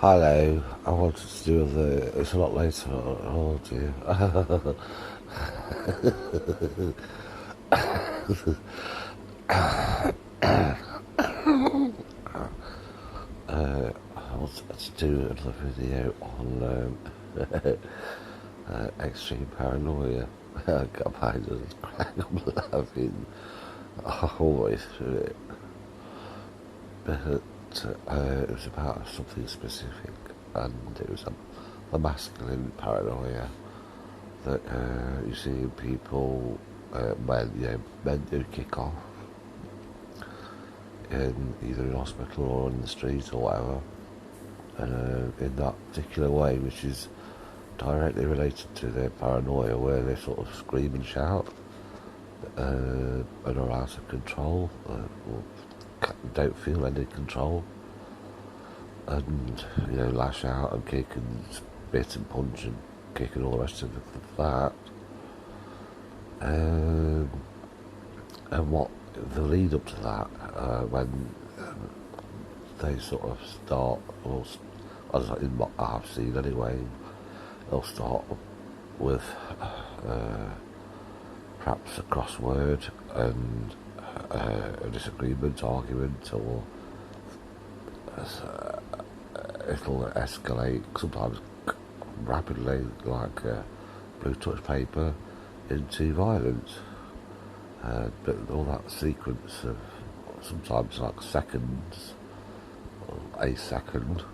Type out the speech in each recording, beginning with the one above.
Hello, I wanted to do the. It's a lot later. Oh dear. I wanted to do another video on extreme paranoia. I got behind and crack up laughing always through it. But it was about something specific, and it was the masculine paranoia that you see in people, men do kick off in either in hospital or in the street or whatever, in that particular way, which is directly related to their paranoia, where they sort of scream and shout and are out of control, or don't feel any control, and lash out and kick and spit and punch and kick and all the rest of that. And what the lead up to that, when they sort of start, or as in what I've seen anyway, they'll start with perhaps a crossword and a disagreement, argument, or it'll escalate sometimes rapidly, like blue touch paper, into violence. But all that sequence of sometimes like seconds, or a second,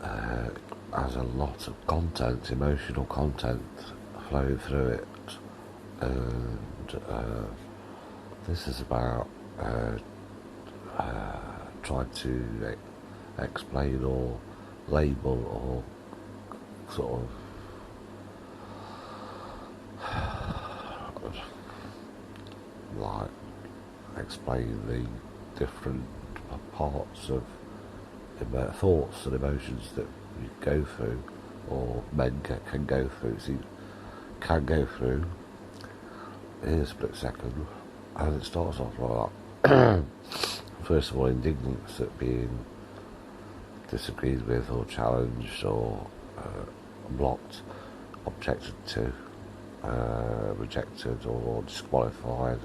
has a lot of content, emotional content flowing through it. And this is about trying to explain or label or sort of like explain the different parts of thoughts and emotions that you go through, or men can go through, in a split second. And it starts off like that. First of all, indignance at being disagreed with or challenged or blocked, objected to, rejected or disqualified,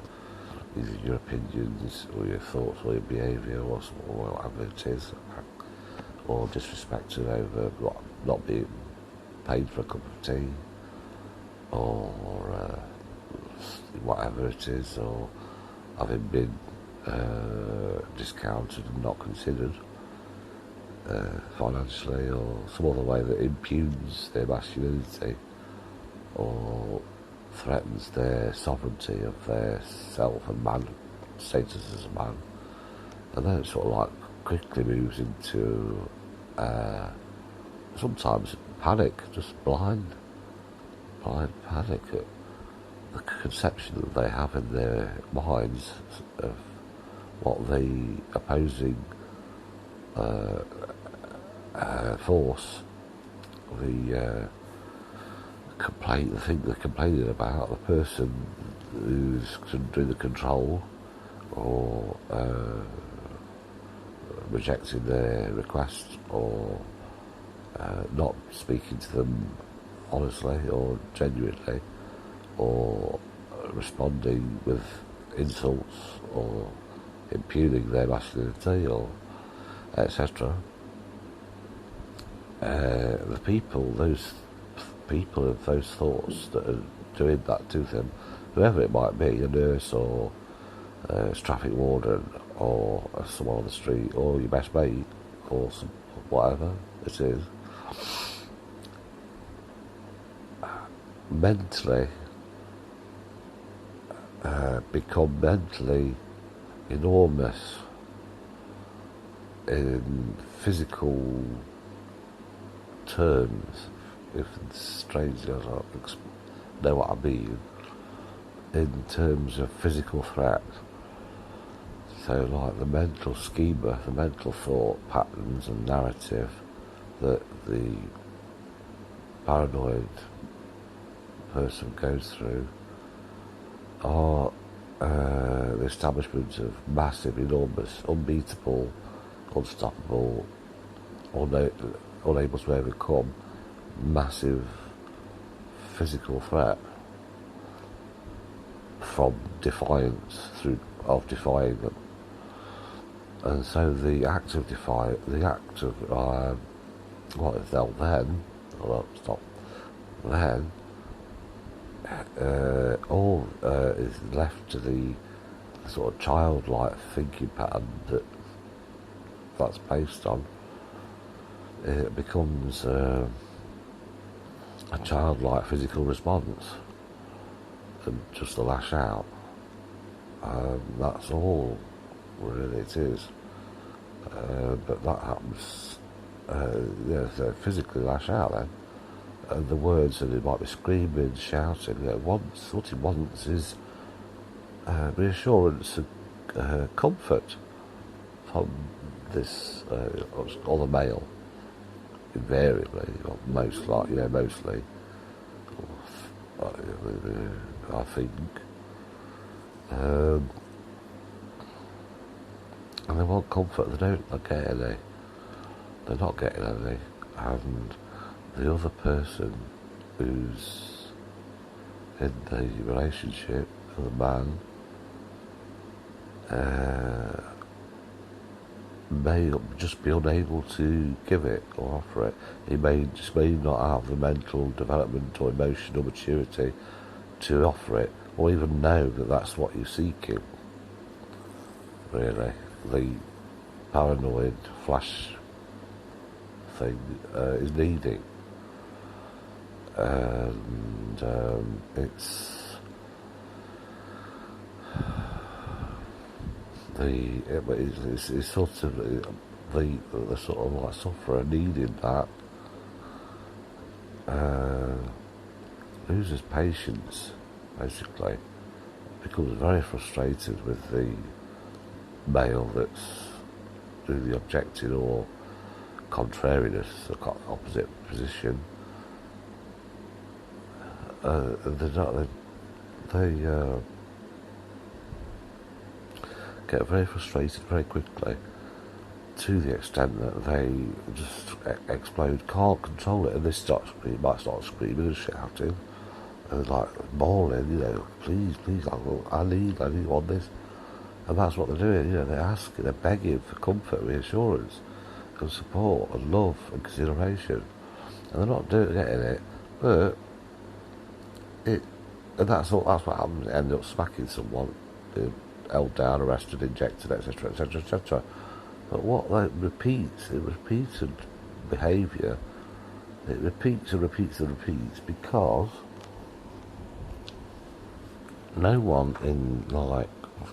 either your opinions or your thoughts or your behaviour or whatever it is, or disrespected over not being paid for a cup of tea, or whatever it is, or having been discounted and not considered financially, or some other way that impugns their masculinity or threatens their sovereignty of their self and man status as a man. And then it sort of like quickly moves into sometimes panic, just blind panic at the conception that they have in their minds of what the opposing force, the thing they're complaining about, the person who's under the control or rejecting their request, or not speaking to them honestly or genuinely, or responding with insults or impugning their masculinity, or etc. Those people of those thoughts that are doing that to them, whoever it might be, a nurse or a traffic warden or someone on the street or your best mate or whatever it is, mentally become mentally enormous in physical terms, if strangely I don't know what I mean, in terms of physical threat. So like the mental schema, the mental thought patterns and narrative that the paranoid person goes through are the establishment of massive, enormous, unbeatable, unstoppable unable to overcome massive physical threat from defiance of defying them. And so the act of what if they'll then, well, stop, then all is left to the sort of childlike thinking pattern that's based on. It becomes a childlike physical response and just to lash out. That's all really it is. But that happens, so physically lash out then. And the words that it might be screaming, shouting, what he wants is reassurance and comfort from this other male, invariably, or mostly, I think. And they want comfort, they don't get any. They're not getting any. And the other person who's in the relationship, the man, may just be unable to give it or offer it. He may not have the mental development or emotional maturity to offer it, or even know that that's what you're seeking. Really, the paranoid flash thing is needing, and it's sort of the sort of like sufferer needing that loses patience, basically, becomes very frustrated with the male that's doing the objecting or contrariness, the opposite position. They get very frustrated very quickly, to the extent that they just explode, can't control it, and they might start screaming and shouting and like bawling, please, I need want this. And that's what they're doing, they're asking, they're begging for comfort, reassurance and support and love and consideration, and they're not getting it, but and that's what happens. They end up smacking someone, held down, arrested, injected, etc, etc, etc. But what repeated behaviour, it repeats and repeats and repeats, because no one in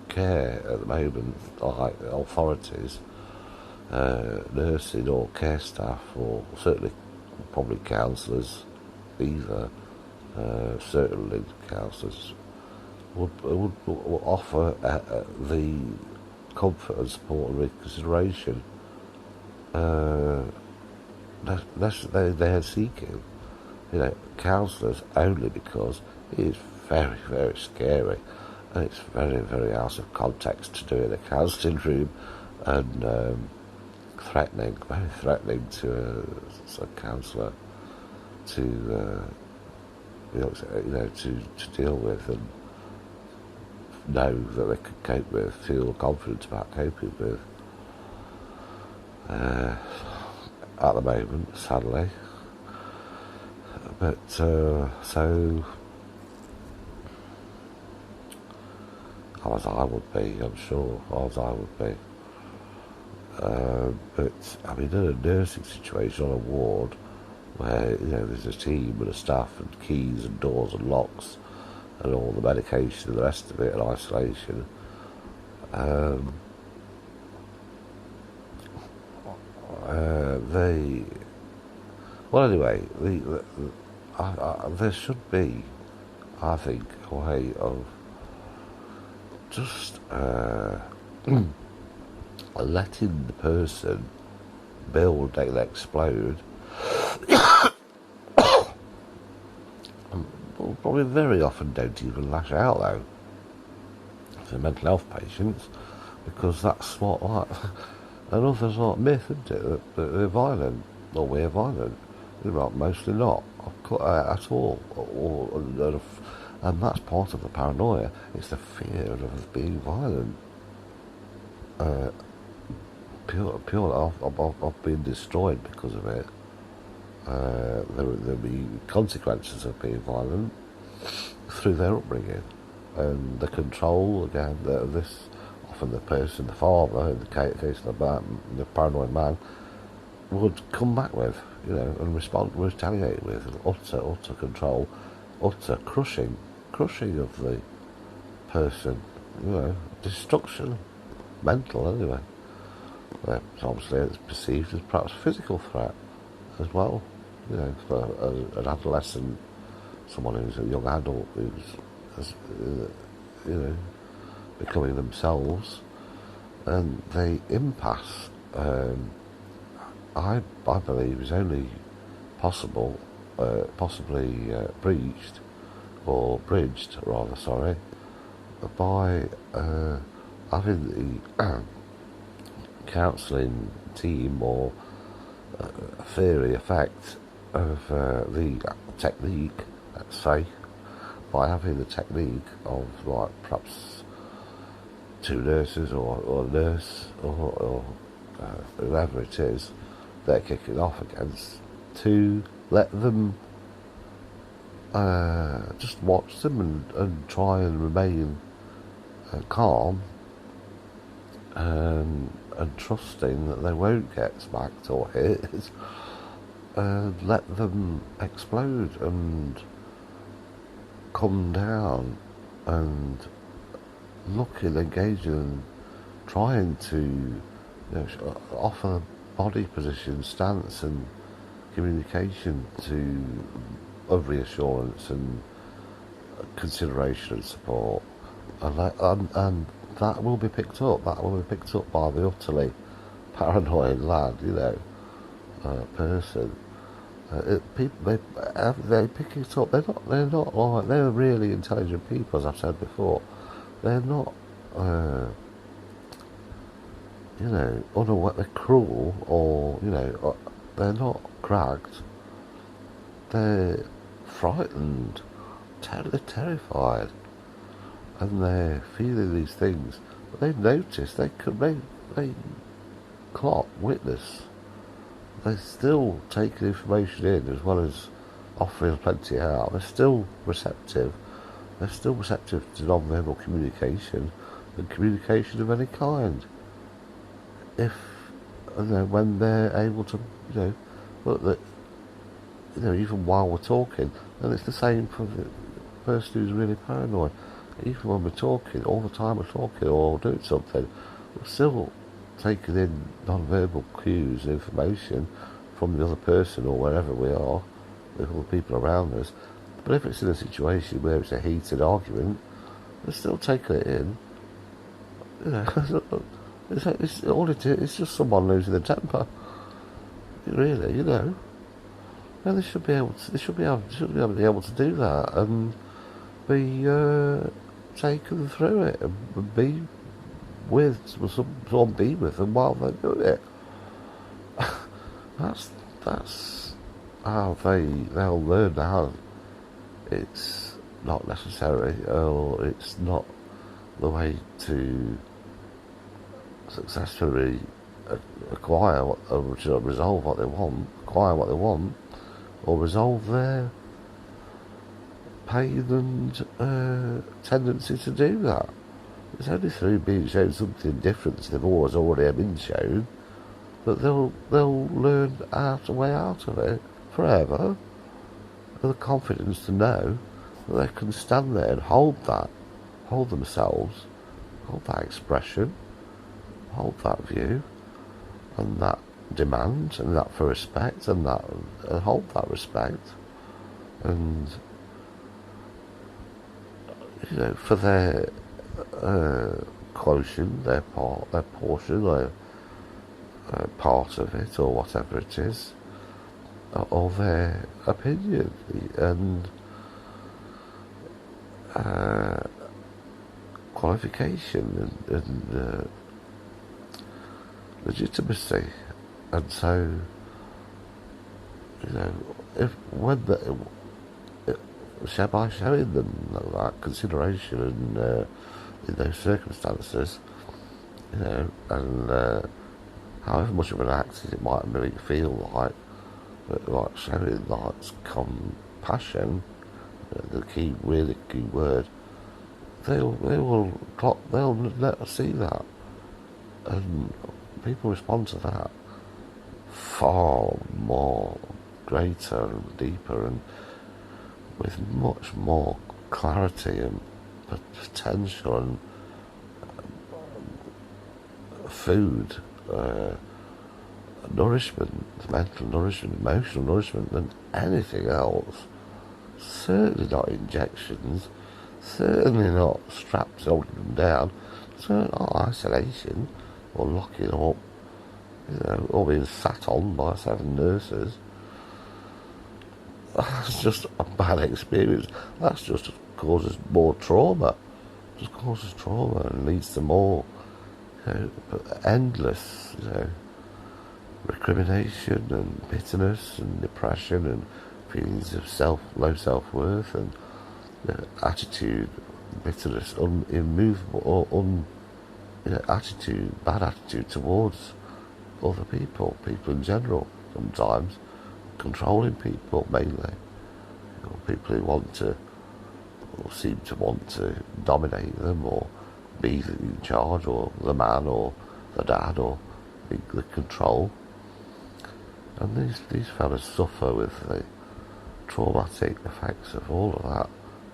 care at the moment, like authorities, nursing or care staff, or certainly probably counsellors either, certainly counsellors, would offer the comfort and support and reconsideration they're seeking. Counsellors, only because it is very, very scary, and it's very, very out of context to do in a counselling room, and very threatening to a counsellor to deal with and know that they could cope with, feel confident about coping with. At the moment, sadly. But so, as I would be, I'm sure, as I would be. But I mean, in a nursing situation on a ward where there's a team and a staff and keys and doors and locks and all the medication and the rest of it, and isolation, there should be, I think, a way of just letting the person build and explode. Probably very often don't even lash out, though, for mental health patients, because that's what another sort of myth, isn't it, that they're violent, or we're violent. They're not, mostly not, at all. And that's part of the paranoia. It's the fear of us being violent. Pure. I've been destroyed because of it. There'll be consequences of being violent through their upbringing, and the control again that this often the person, the father, in the case of the paranoid man, would come back with, and retaliate with utter control, utter crushing of the person, destruction, mental anyway. Obviously it's perceived as perhaps physical threat as well, for an adolescent, someone who's a young adult who's, becoming themselves, and the impasse, I believe, is only possibly bridged by having the counselling team or theory effect of the technique, let's say, by having the technique of like perhaps two nurses or a nurse or whoever it is they're kicking off against, to let them just watch them and try and remain calm and trusting that they won't get smacked or hit, and let them explode and come down and looking, engaging, and trying to offer body position, stance and communication of reassurance and consideration and support, and that will be picked up. That will be picked up by the utterly paranoid lad, person. People they pick it up. They're not like, they're really intelligent people, as I've said before. They're not unaware. They're cruel, or they're not cracked. They're frightened. They're terrified, and they're feeling these things. But they notice. They clock, witness. They're still taking information in as well as offering plenty out. They're still receptive. They're still receptive to non-verbal communication and communication of any kind. If when they're able to, look that, even while we're talking, and it's the same for the person who's really paranoid. Even when we're talking, all the time we're talking or doing something, we're still taking in non-verbal cues and information from the other person or wherever we are, with all the people around us. But if it's in a situation where it's a heated argument, we're still taking it in. It's all it is. It's just someone losing their temper. Really, And they should be able to do that and be taken through it and be with someone, be with them while they do it. That's how they'll learn how it's not necessary, or it's not the way to successfully acquire resolve what they want, acquire what they want, or resolve their pain and tendency to do that. It's only through being shown something different to they've already been shown that they'll learn a way out of it forever, and the confidence to know that they can stand there and hold themselves, hold that expression, hold that view, and that demand, and that for respect, and hold that respect, and for their quotient, their portion, their part of it, or whatever it is, or their opinion and qualification and legitimacy. And so, if when by showing them that consideration and in those circumstances, and however much of an act it might make you feel like, but like showing like compassion, the really key word, they'll let see that, and people respond to that far more greater and deeper and with much more clarity and potential and food, nourishment, mental nourishment, emotional nourishment than anything else. Certainly not injections, certainly not straps holding them down, certainly not isolation or locking up, or being sat on by 7 nurses. That's just a bad experience. That's just causes more trauma. Just causes trauma and leads to more, endless, recrimination and bitterness and depression and feelings of low self-worth and attitude, bitterness, immovable or bad attitude towards other people in general. Sometimes controlling people mainly, people who want to or seem to want to dominate them or be in charge or the man or the dad or the control. And these fellas suffer with the traumatic effects of all of that,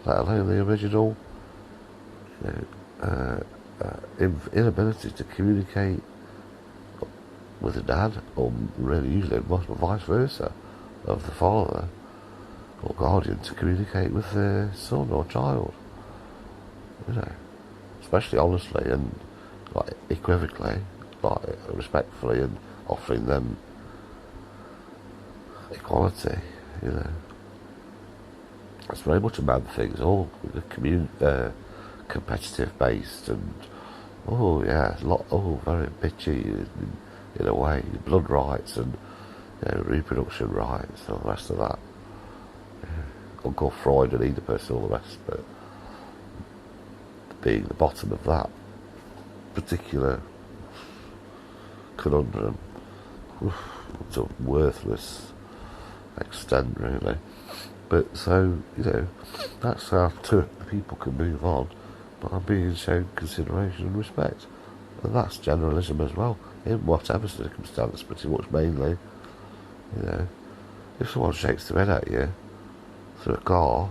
let alone the original inability to communicate with the dad, or really usually vice versa, of the father or guardian to communicate with their son or child. Especially honestly and like equivocally, like respectfully, and offering them equality. It's very much a man thing. It's all competitive based and very bitchy in a way. Blood rights and reproduction rights and all the rest of that. Uncle Freud and Oedipus and all the rest, but being the bottom of that particular conundrum to a worthless extent, really. But so, that's how the people can move on by being shown consideration and respect. And that's generalism as well, in whatever circumstance, pretty much mainly. If someone shakes their head at you through a car,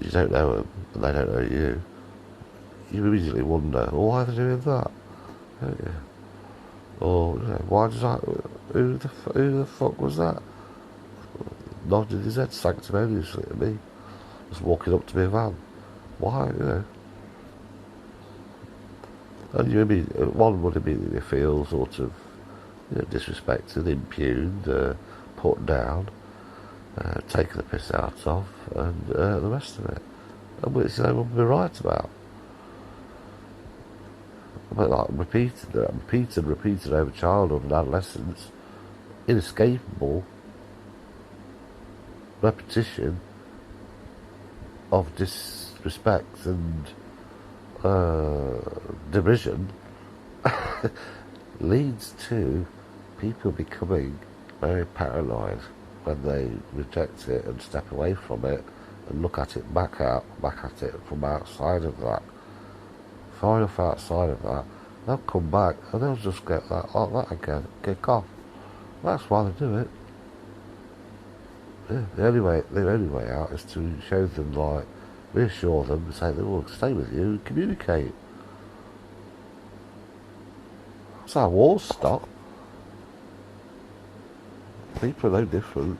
you don't know them, and they don't know you, you immediately wonder, why are they doing that? Don't you? Or, why does that, who the fuck was that? Nodded his head sanctimoniously at me, just walking up to my van. Why, And one would immediately feel sort of, disrespected, impugned, put down, taken the piss out of, and the rest of it. And which they would be right about. But like repeated over childhood and adolescence, inescapable repetition of disrespect and derision leads to people becoming very paranoid when they reject it and step away from it and look at it back at it from outside of that. Far enough outside of that, they'll come back and they'll just get that again, kick off. That's why they do it. Yeah, the only way out is to show them, reassure them and say they will stay with you and communicate. That's how wars stop. People are no different.